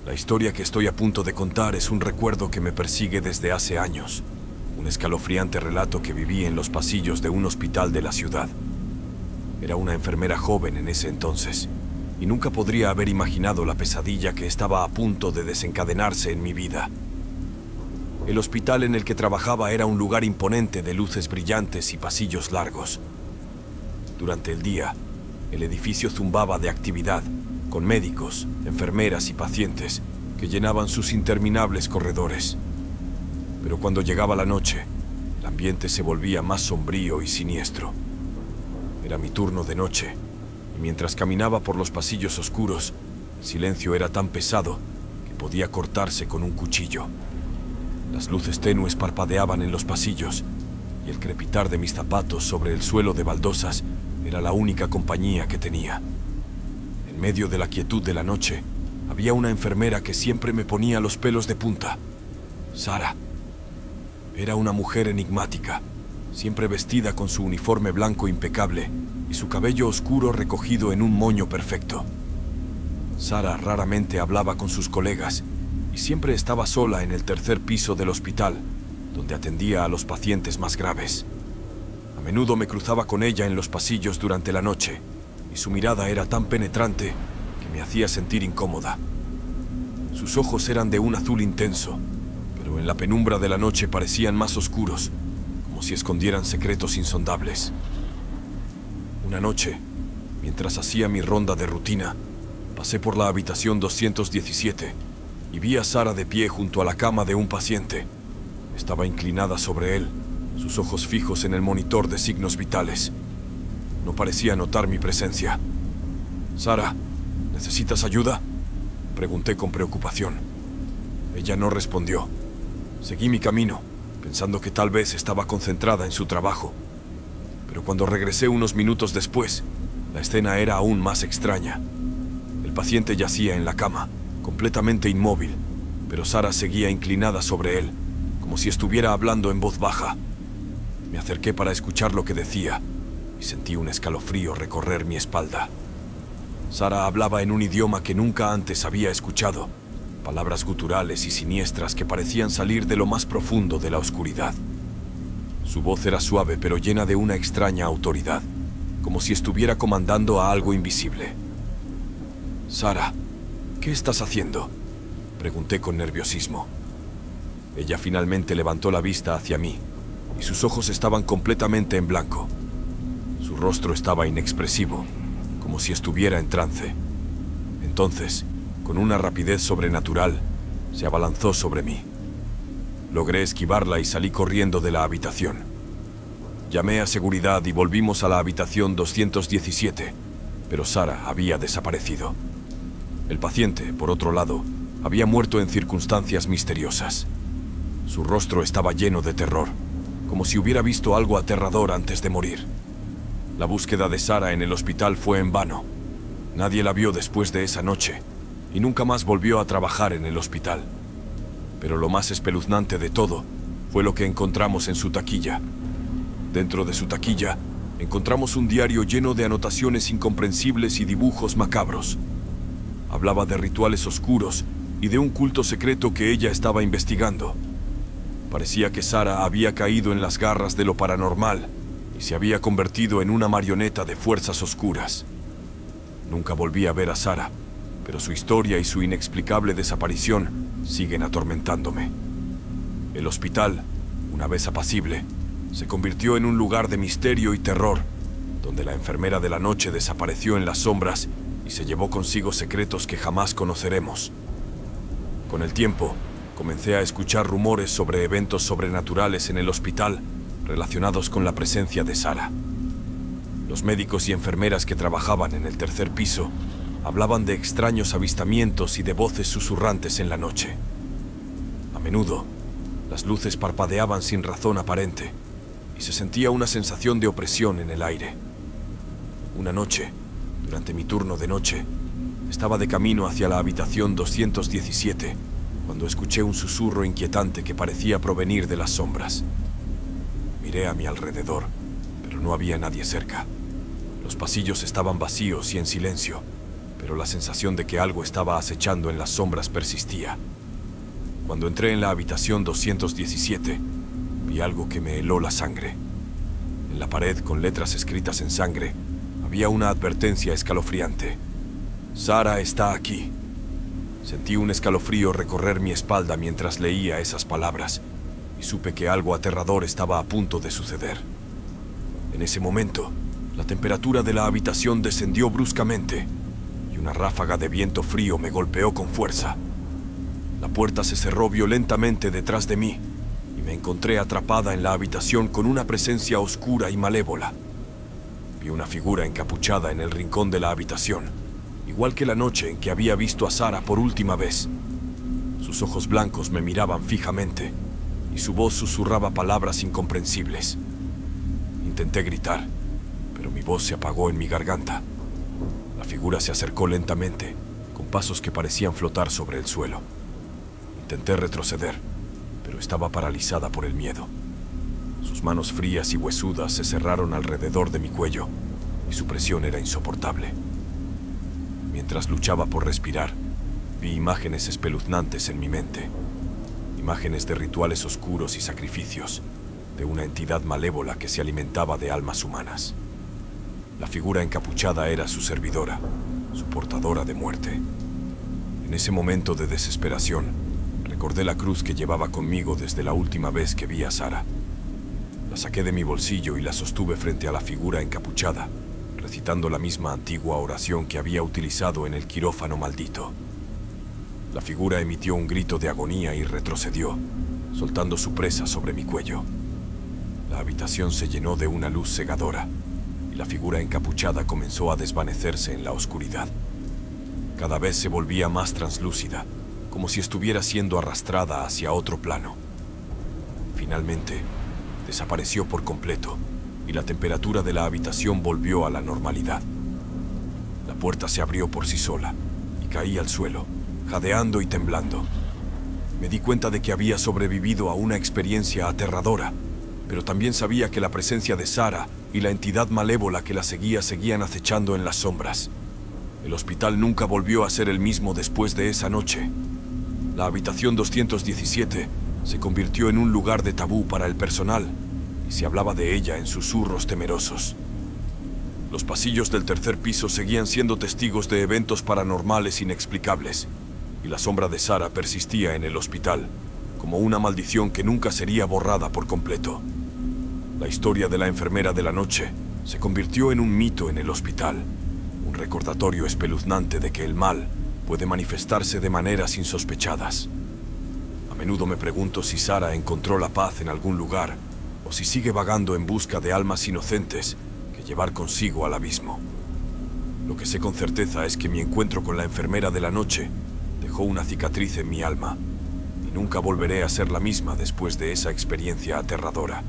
La historia que estoy a punto de contar es un recuerdo que me persigue desde hace años. Un escalofriante relato que viví en los pasillos de un hospital de la ciudad. Era una enfermera joven en ese entonces, y nunca podría haber imaginado la pesadilla que estaba a punto de desencadenarse en mi vida. El hospital en el que trabajaba era un lugar imponente de luces brillantes y pasillos largos. Durante el día, el edificio zumbaba de actividad, con médicos, enfermeras y pacientes que llenaban sus interminables corredores. Pero cuando llegaba la noche, el ambiente se volvía más sombrío y siniestro. Era mi turno de noche, y mientras caminaba por los pasillos oscuros, el silencio era tan pesado que podía cortarse con un cuchillo. Las luces tenues parpadeaban en los pasillos, y el crepitar de mis zapatos sobre el suelo de baldosas era la única compañía que tenía. En medio de la quietud de la noche, había una enfermera que siempre me ponía los pelos de punta. Sara. Era una mujer enigmática, siempre vestida con su uniforme blanco impecable y su cabello oscuro recogido en un moño perfecto. Sara raramente hablaba con sus colegas y siempre estaba sola en el tercer piso del hospital, donde atendía a los pacientes más graves. A menudo me cruzaba con ella en los pasillos durante la noche, y su mirada era tan penetrante que me hacía sentir incómoda. Sus ojos eran de un azul intenso, pero en la penumbra de la noche parecían más oscuros, como si escondieran secretos insondables. Una noche, mientras hacía mi ronda de rutina, pasé por la habitación 217 y vi a Sara de pie junto a la cama de un paciente. Estaba inclinada sobre él, sus ojos fijos en el monitor de signos vitales. No parecía notar mi presencia. «Sara, ¿necesitas ayuda?», pregunté con preocupación. Ella no respondió. Seguí mi camino, pensando que tal vez estaba concentrada en su trabajo. Pero cuando regresé unos minutos después, la escena era aún más extraña. El paciente yacía en la cama, completamente inmóvil, pero Sara seguía inclinada sobre él, como si estuviera hablando en voz baja. Me acerqué para escuchar lo que decía, y sentí un escalofrío recorrer mi espalda. Sara hablaba en un idioma que nunca antes había escuchado, palabras guturales y siniestras que parecían salir de lo más profundo de la oscuridad. Su voz era suave pero llena de una extraña autoridad, como si estuviera comandando a algo invisible. «Sara, ¿qué estás haciendo?», pregunté con nerviosismo. Ella finalmente levantó la vista hacia mí, y sus ojos estaban completamente en blanco. Su rostro estaba inexpresivo, como si estuviera en trance. Entonces, con una rapidez sobrenatural, se abalanzó sobre mí. Logré esquivarla y salí corriendo de la habitación. Llamé a seguridad y volvimos a la habitación 217, pero Sara había desaparecido. El paciente, por otro lado, había muerto en circunstancias misteriosas. Su rostro estaba lleno de terror, como si hubiera visto algo aterrador antes de morir. La búsqueda de Sara en el hospital fue en vano. Nadie la vio después de esa noche, y nunca más volvió a trabajar en el hospital. Pero lo más espeluznante de todo fue lo que encontramos en su taquilla. Dentro de su taquilla, encontramos un diario lleno de anotaciones incomprensibles y dibujos macabros. Hablaba de rituales oscuros y de un culto secreto que ella estaba investigando. Parecía que Sara había caído en las garras de lo paranormal y se había convertido en una marioneta de fuerzas oscuras. Nunca volví a ver a Sara, pero su historia y su inexplicable desaparición siguen atormentándome. El hospital, una vez apacible, se convirtió en un lugar de misterio y terror, donde la enfermera de la noche desapareció en las sombras y se llevó consigo secretos que jamás conoceremos. Con el tiempo, comencé a escuchar rumores sobre eventos sobrenaturales en el hospital relacionados con la presencia de Sara. Los médicos y enfermeras que trabajaban en el tercer piso hablaban de extraños avistamientos y de voces susurrantes en la noche. A menudo, las luces parpadeaban sin razón aparente y se sentía una sensación de opresión en el aire. Una noche, durante mi turno de noche, estaba de camino hacia la habitación 217 cuando escuché un susurro inquietante que parecía provenir de las sombras. Miré a mi alrededor, pero no había nadie cerca. Los pasillos estaban vacíos y en silencio, pero la sensación de que algo estaba acechando en las sombras persistía. Cuando entré en la habitación 217, vi algo que me heló la sangre. En la pared, con letras escritas en sangre, había una advertencia escalofriante. Sara está aquí. Sentí un escalofrío recorrer mi espalda mientras leía esas palabras, y supe que algo aterrador estaba a punto de suceder. En ese momento, la temperatura de la habitación descendió bruscamente, y una ráfaga de viento frío me golpeó con fuerza. La puerta se cerró violentamente detrás de mí, y me encontré atrapada en la habitación con una presencia oscura y malévola. Vi una figura encapuchada en el rincón de la habitación, igual que la noche en que había visto a Sara por última vez. Sus ojos blancos me miraban fijamente, y su voz susurraba palabras incomprensibles. Intenté gritar, pero mi voz se apagó en mi garganta. La figura se acercó lentamente, con pasos que parecían flotar sobre el suelo. Intenté retroceder, pero estaba paralizada por el miedo. Sus manos frías y huesudas se cerraron alrededor de mi cuello, y su presión era insoportable. Mientras luchaba por respirar, vi imágenes espeluznantes en mi mente. Imágenes de rituales oscuros y sacrificios, de una entidad malévola que se alimentaba de almas humanas. La figura encapuchada era su servidora, su portadora de muerte. En ese momento de desesperación, recordé la cruz que llevaba conmigo desde la última vez que vi a Sara. La saqué de mi bolsillo y la sostuve frente a la figura encapuchada, recitando la misma antigua oración que había utilizado en el quirófano maldito. La figura emitió un grito de agonía y retrocedió, soltando su presa sobre mi cuello. La habitación se llenó de una luz cegadora, y la figura encapuchada comenzó a desvanecerse en la oscuridad. Cada vez se volvía más translúcida, como si estuviera siendo arrastrada hacia otro plano. Finalmente, desapareció por completo, y la temperatura de la habitación volvió a la normalidad. La puerta se abrió por sí sola, y caí al suelo, jadeando y temblando. Me di cuenta de que había sobrevivido a una experiencia aterradora, pero también sabía que la presencia de Sara y la entidad malévola que la seguía seguían acechando en las sombras. El hospital nunca volvió a ser el mismo después de esa noche. La habitación 217 se convirtió en un lugar de tabú para el personal, y se hablaba de ella en susurros temerosos. Los pasillos del tercer piso seguían siendo testigos de eventos paranormales inexplicables, y la sombra de Sara persistía en el hospital, como una maldición que nunca sería borrada por completo. La historia de la enfermera de la noche se convirtió en un mito en el hospital, un recordatorio espeluznante de que el mal puede manifestarse de maneras insospechadas. A menudo me pregunto si Sara encontró la paz en algún lugar, o si sigue vagando en busca de almas inocentes que llevar consigo al abismo. Lo que sé con certeza es que mi encuentro con la enfermera de la noche dejó una cicatriz en mi alma, y nunca volveré a ser la misma después de esa experiencia aterradora.